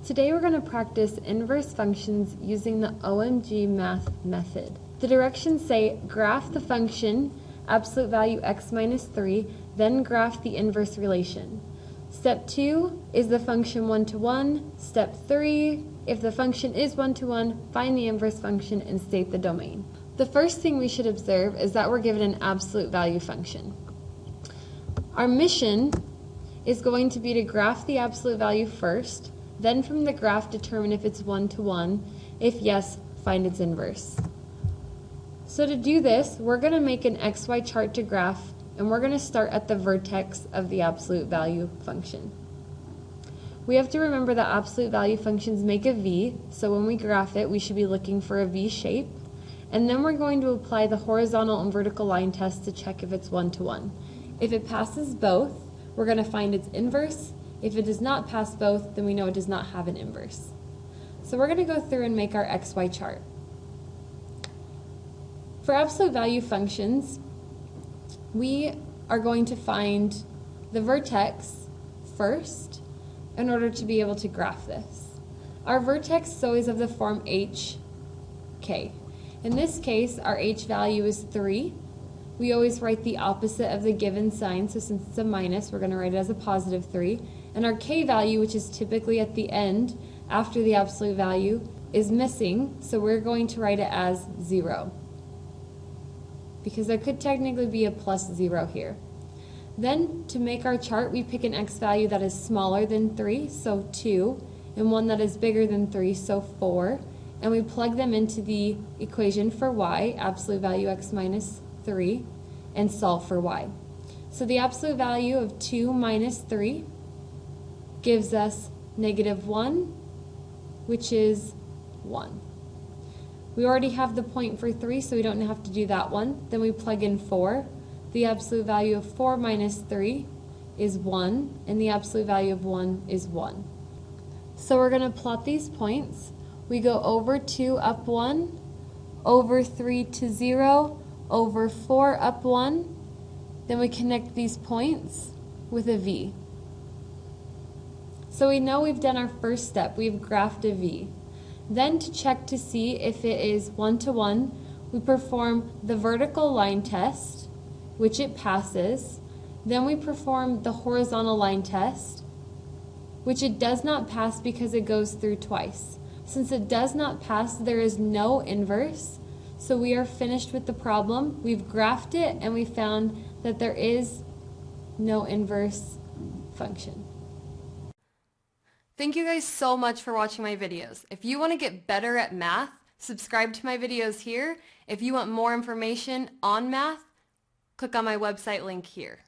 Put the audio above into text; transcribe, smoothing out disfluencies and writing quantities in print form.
Today we're going to practice inverse functions using the OMG math method. The directions say graph the function absolute value x minus 3, then graph the inverse relation. Step 2 is the function 1 to 1. Step 3, if the function is 1 to 1, find the inverse function and state the domain. The first thing we should observe is that we're given an absolute value function. Our mission is going to be to graph the absolute value first, then from the graph determine if it's 1 to 1. If yes, find its inverse. So to do this, we're going to make an XY chart to graph, and we're going to start at the vertex of the absolute value function. We have to remember that absolute value functions make a V, so when we graph it, we should be looking for a V shape. And then we're going to apply the horizontal and vertical line test to check if it's 1 to 1. If it passes both, we're going to find its inverse. If it does not pass both, then we know it does not have an inverse. So we're going to go through and make our XY chart. For absolute value functions, we are going to find the vertex first in order to be able to graph this. Our vertex is always of the form HK. In this case, our H value is 3. We always write the opposite of the given sign, so since it's a minus, we're going to write it as a positive 3. And our K value, which is typically at the end after the absolute value, is missing, so we're going to write it as 0. Because there could technically be a plus 0 here. Then, to make our chart, we pick an x value that is smaller than 3, so 2, and one that is bigger than 3, so 4, and we plug them into the equation for y, absolute value x minus 3, and solve for y. So the absolute value of 2 minus 3 gives us negative 1, which is 1. We already have the point for 3, so we don't have to do that one. Then we plug in 4. The absolute value of 4 minus 3 is 1, and the absolute value of 1 is 1. So we're going to plot these points. We go over 2 up 1, over 3 to 0, over 4 up 1. Then we connect these points with a V. So we know we've done our first step. We've graphed a V. Then to check to see if it is 1 to 1, we perform the vertical line test, which it passes. Then we perform the horizontal line test, which it does not pass because it goes through twice. Since it does not pass, there is no inverse. So we are finished with the problem. We've graphed it and we found that there is no inverse function. Thank you guys so much for watching my videos. If you want to get better at math, subscribe to my videos here. If you want more information on math, click on my website link here.